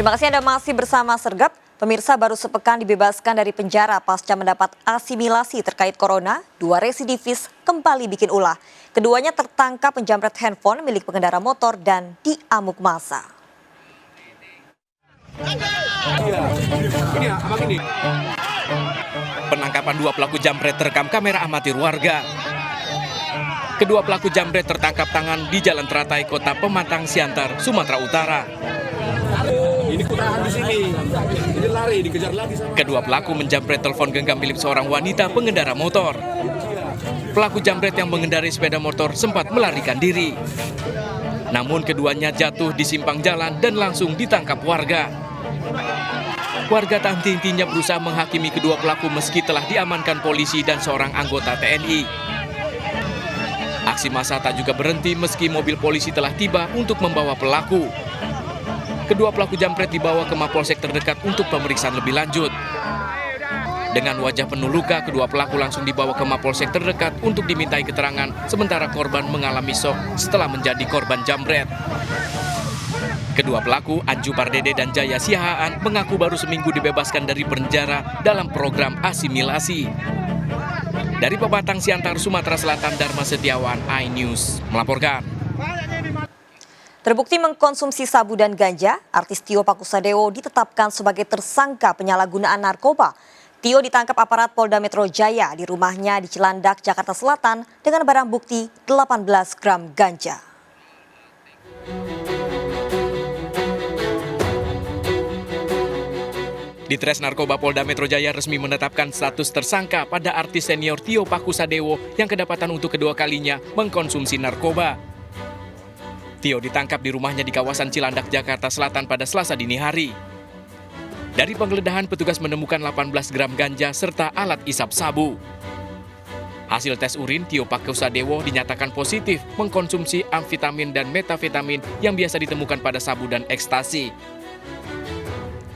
Terima kasih Anda masih bersama Sergap. Pemirsa, baru sepekan dibebaskan dari penjara pasca mendapat asimilasi terkait corona, dua residivis kembali bikin ulah. Keduanya tertangkap menjamret handphone milik pengendara motor dan diamuk massa. Penangkapan dua pelaku jambret terekam kamera amatir warga. Kedua pelaku jambret tertangkap tangan di Jalan Teratai, Kota Pematang Siantar, Sumatera Utara. Ini kutahan di sini. Ini lari, dikejar lagi sama. Kedua pelaku menjambret telepon genggam milik seorang wanita pengendara motor. Pelaku jambret yang mengendarai sepeda motor sempat melarikan diri. Namun keduanya jatuh di simpang jalan dan langsung ditangkap warga. Warga tak henti-hentinya berusaha menghakimi kedua pelaku meski telah diamankan polisi dan seorang anggota TNI. Aksi massa tak juga berhenti meski mobil polisi telah tiba untuk membawa pelaku. Kedua pelaku jambret dibawa ke Mapolsek terdekat untuk pemeriksaan lebih lanjut. Dengan wajah penuh luka, kedua pelaku langsung dibawa ke Mapolsek terdekat untuk dimintai keterangan, sementara korban mengalami shock setelah menjadi korban jambret. Kedua pelaku, Anju Pardede dan Jaya Sihaan, mengaku baru seminggu dibebaskan dari penjara dalam program asimilasi. Dari Pematang Siantar, Sumatera Selatan, Dharma Setiawan, iNews melaporkan. Terbukti mengkonsumsi sabu dan ganja, artis Tio Pakusadewo ditetapkan sebagai tersangka penyalahgunaan narkoba. Tio ditangkap aparat Polda Metro Jaya di rumahnya di Cilandak, Jakarta Selatan dengan barang bukti 18 gram ganja. Ditres Narkoba Polda Metro Jaya resmi menetapkan status tersangka pada artis senior Tio Pakusadewo yang kedapatan untuk kedua kalinya mengkonsumsi narkoba. Tio ditangkap di rumahnya di kawasan Cilandak, Jakarta Selatan pada Selasa dini hari. Dari penggeledahan, petugas menemukan 18 gram ganja serta alat isap sabu. Hasil tes urin, Tio Pakusadewo dinyatakan positif mengkonsumsi amfetamin dan metafetamin yang biasa ditemukan pada sabu dan ekstasi.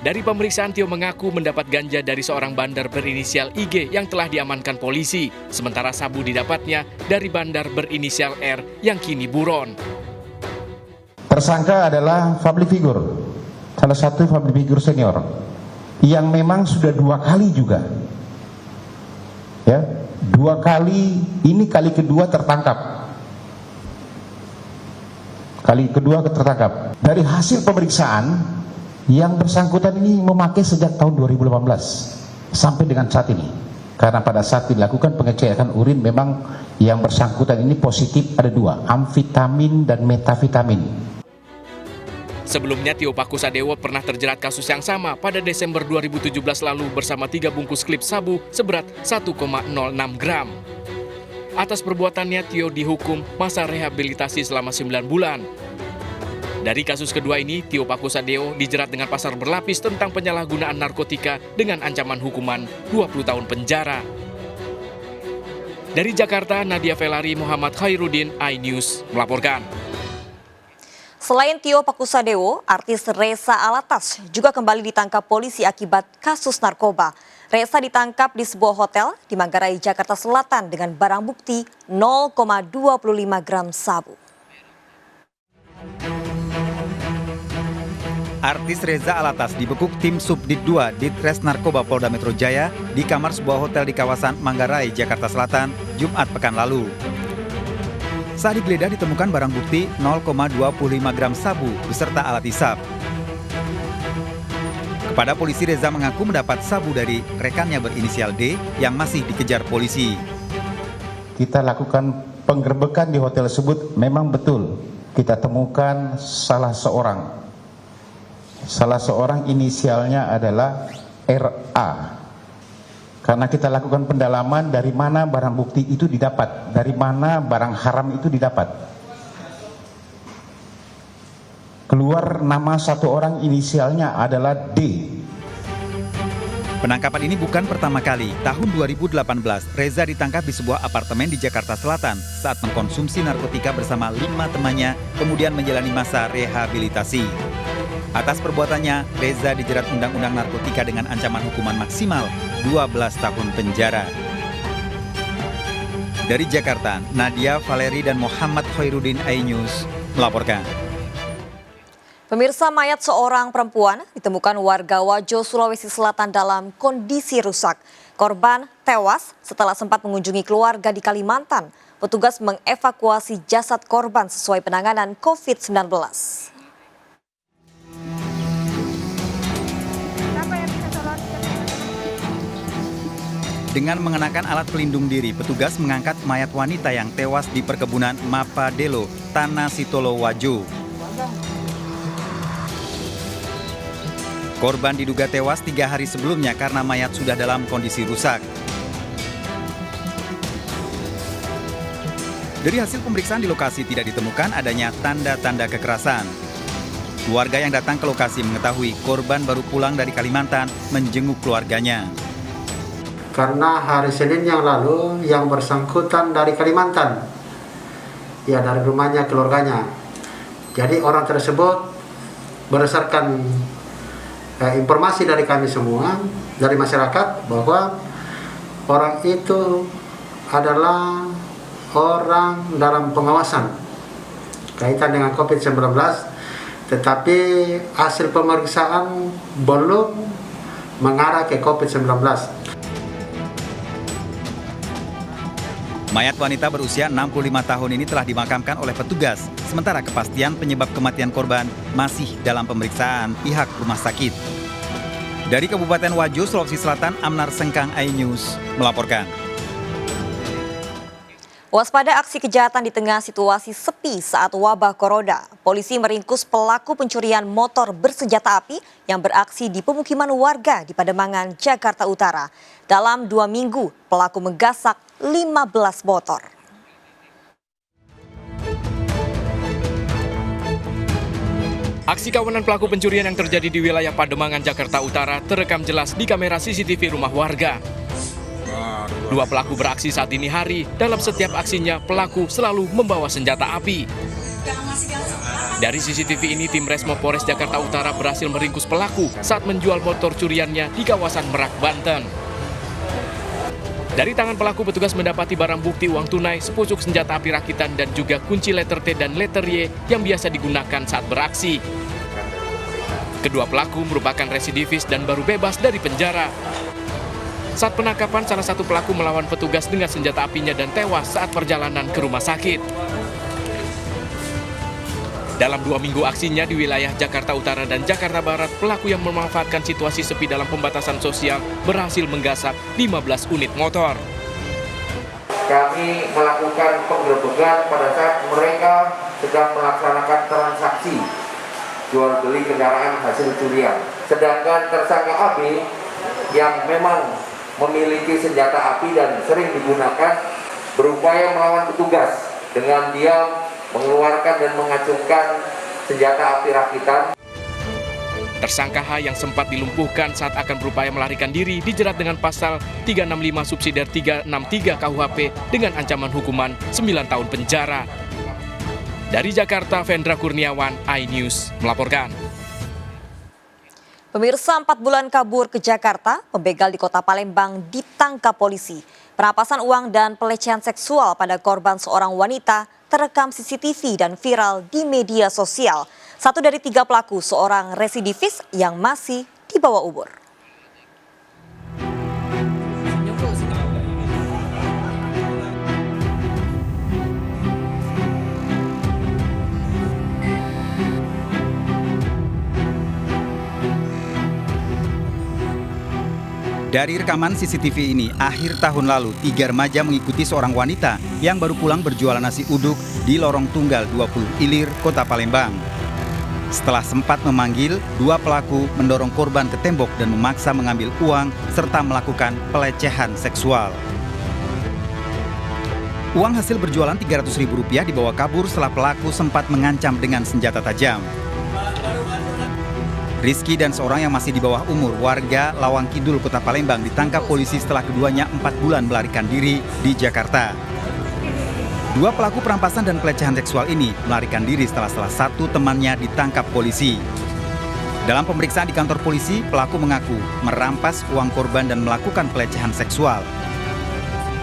Dari pemeriksaan, Tio mengaku mendapat ganja dari seorang bandar berinisial IG yang telah diamankan polisi, sementara sabu didapatnya dari bandar berinisial R yang kini buron. Tersangka adalah public figure, salah satu public figure senior, yang memang sudah dua kali juga, ya, dua kali, ini kali kedua tertangkap. Kali kedua tertangkap. Dari hasil pemeriksaan, yang bersangkutan ini memakai sejak tahun 2018 sampai dengan saat ini. Karena pada saat dilakukan pengecekan urin memang yang bersangkutan ini positif ada dua, amfetamin dan metafetamin. Sebelumnya, Tio Pakusadewo pernah terjerat kasus yang sama pada Desember 2017 lalu bersama 3 bungkus klip sabu seberat 1,06 gram. Atas perbuatannya, Tio dihukum masa rehabilitasi selama 9 bulan. Dari kasus kedua ini, Tio Pakusadewo dijerat dengan pasal berlapis tentang penyalahgunaan narkotika dengan ancaman hukuman 20 tahun penjara. Dari Jakarta, Nadia Velari, Muhammad Khairuddin, iNews melaporkan. Selain Tio Pakusadewo, artis Reza Alatas juga kembali ditangkap polisi akibat kasus narkoba. Reza ditangkap di sebuah hotel di Manggarai, Jakarta Selatan dengan barang bukti 0,25 gram sabu. Artis Reza Alatas dibekuk tim Subdit 2 Ditres Narkoba Polda Metro Jaya di kamar sebuah hotel di kawasan Manggarai, Jakarta Selatan, Jumat pekan lalu. Saat digeledah ditemukan barang bukti 0,25 gram sabu beserta alat isap. Kepada polisi, Reza mengaku mendapat sabu dari rekannya berinisial D yang masih dikejar polisi. Kita lakukan penggerbekan di hotel tersebut, memang betul kita temukan salah seorang inisialnya adalah RA. Karena kita lakukan pendalaman dari mana barang bukti itu didapat, dari mana barang haram itu didapat. Keluar nama satu orang, inisialnya adalah D. Penangkapan ini bukan pertama kali. Tahun 2018, Reza ditangkap di sebuah apartemen di Jakarta Selatan saat mengkonsumsi narkotika bersama 5 temannya, kemudian menjalani masa rehabilitasi. Atas perbuatannya, Reza dijerat Undang-Undang Narkotika dengan ancaman hukuman maksimal 12 tahun penjara. Dari Jakarta, Nadia Valeri dan Muhammad Khairuddin, iNews melaporkan. Pemirsa, mayat seorang perempuan ditemukan warga Wajo, Sulawesi Selatan dalam kondisi rusak. Korban tewas setelah sempat mengunjungi keluarga di Kalimantan. Petugas mengevakuasi jasad korban sesuai penanganan COVID-19. Dengan mengenakan alat pelindung diri, petugas mengangkat mayat wanita yang tewas di perkebunan Mapadelo, Tanah Sitolo, Wajo. Korban diduga tewas 3 hari sebelumnya karena mayat sudah dalam kondisi rusak. Dari hasil pemeriksaan di lokasi tidak ditemukan adanya tanda-tanda kekerasan. Keluarga yang datang ke lokasi mengetahui korban baru pulang dari Kalimantan menjenguk keluarganya. Karena hari Senin yang lalu yang bersangkutan dari Kalimantan, ya dari rumahnya keluarganya. Jadi orang tersebut berdasarkan informasi dari kami semua, dari masyarakat, bahwa orang itu adalah orang dalam pengawasan kaitan dengan COVID-19, tetapi hasil pemeriksaan belum mengarah ke COVID-19. Mayat wanita berusia 65 tahun ini telah dimakamkan oleh petugas, sementara kepastian penyebab kematian korban masih dalam pemeriksaan pihak rumah sakit. Dari Kabupaten Wajo, Sulawesi Selatan, Amnar Sengkang, iNews melaporkan. Waspada aksi kejahatan di tengah situasi sepi saat wabah corona. Polisi meringkus pelaku pencurian motor bersenjata api yang beraksi di pemukiman warga di Pademangan, Jakarta Utara. Dalam 2 minggu, pelaku menggasak 15 motor. Aksi kawanan pelaku pencurian yang terjadi di wilayah Pademangan, Jakarta Utara terekam jelas di kamera CCTV rumah warga. 2 pelaku beraksi saat dini hari. Dalam setiap aksinya, pelaku selalu membawa senjata api. Dari CCTV ini, tim Resmo Polres Jakarta Utara berhasil meringkus pelaku saat menjual motor curiannya di kawasan Merak, Banten. Dari tangan pelaku, petugas mendapati barang bukti uang tunai, sepucuk senjata api rakitan, dan juga kunci letter T dan letter Y yang biasa digunakan saat beraksi. Kedua pelaku merupakan residivis dan baru bebas dari penjara. Saat penangkapan, salah satu pelaku melawan petugas dengan senjata apinya dan tewas saat perjalanan ke rumah sakit. Dalam 2 minggu aksinya di wilayah Jakarta Utara dan Jakarta Barat, pelaku yang memanfaatkan situasi sepi dalam pembatasan sosial berhasil menggasak 15 unit motor. Kami melakukan penggerebekan pada saat mereka sedang melaksanakan transaksi jual beli kendaraan hasil curian. Sedangkan tersangka AB yang memang memiliki senjata api dan sering digunakan berupaya melawan petugas dengan diam mengeluarkan dan mengacungkan senjata api rakitan. Tersangka H yang sempat dilumpuhkan saat akan berupaya melarikan diri dijerat dengan pasal 365 subsidiar 363 KUHP dengan ancaman hukuman 9 tahun penjara. Dari Jakarta, Vendra Kurniawan, iNews melaporkan. Pemirsa, 4 bulan kabur ke Jakarta, pembegal di kota Palembang ditangkap polisi. Perampasan uang dan pelecehan seksual pada korban seorang wanita terekam CCTV dan viral di media sosial. 1 dari 3 pelaku seorang residivis yang masih di bawah umur. Dari rekaman CCTV ini, akhir tahun lalu 3 remaja mengikuti seorang wanita yang baru pulang berjualan nasi uduk di Lorong Tunggal 20 Ilir, Kota Palembang. Setelah sempat memanggil, 2 pelaku mendorong korban ke tembok dan memaksa mengambil uang serta melakukan pelecehan seksual. Uang hasil berjualan Rp300.000 dibawa kabur setelah pelaku sempat mengancam dengan senjata tajam. Rizky dan seorang yang masih di bawah umur warga Lawang Kidul, Kota Palembang ditangkap polisi setelah keduanya 4 bulan melarikan diri di Jakarta. 2 pelaku perampasan dan pelecehan seksual ini melarikan diri setelah salah satu temannya ditangkap polisi. Dalam pemeriksaan di kantor polisi, pelaku mengaku merampas uang korban dan melakukan pelecehan seksual.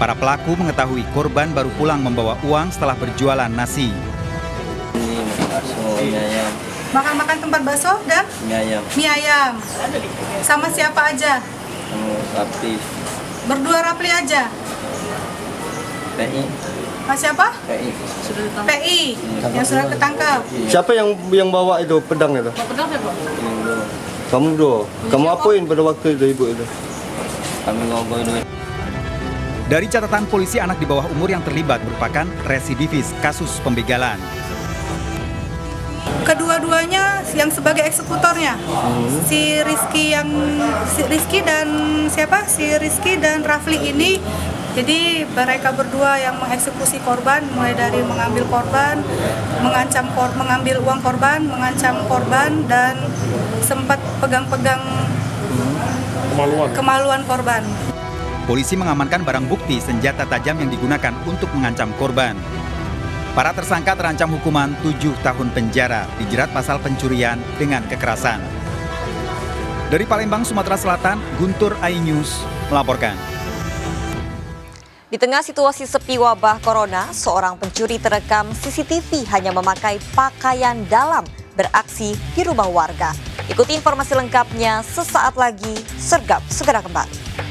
Para pelaku mengetahui korban baru pulang membawa uang setelah berjualan nasi. Makan-makan tempat bakso dan mie ayam. Sama siapa aja? Rapli. Berdua Rapli aja. PI. Siapa? PI. PI yang sudah ketangkap. Siapa yang bawa itu pedang itu? Pedang siapa? Kamu dua. Kamu apain pada waktu itu ibu itu? Kami ngobrol duit. Dari catatan polisi, anak di bawah umur yang terlibat merupakan residivis kasus pembegalan. Kedua-duanya yang sebagai eksekutornya. Si Rizky dan Rafli ini, jadi mereka berdua yang mengeksekusi korban, mulai dari mengambil korban, mengambil uang korban, mengancam korban, dan sempat pegang-pegang kemaluan korban. Polisi mengamankan barang bukti senjata tajam yang digunakan untuk mengancam korban. Para tersangka terancam hukuman 7 tahun penjara, dijerat pasal pencurian dengan kekerasan. Dari Palembang, Sumatera Selatan, Guntur iNews melaporkan. Di tengah situasi sepi wabah corona, seorang pencuri terekam CCTV hanya memakai pakaian dalam beraksi di rumah warga. Ikuti informasi lengkapnya sesaat lagi. Sergap segera kembali.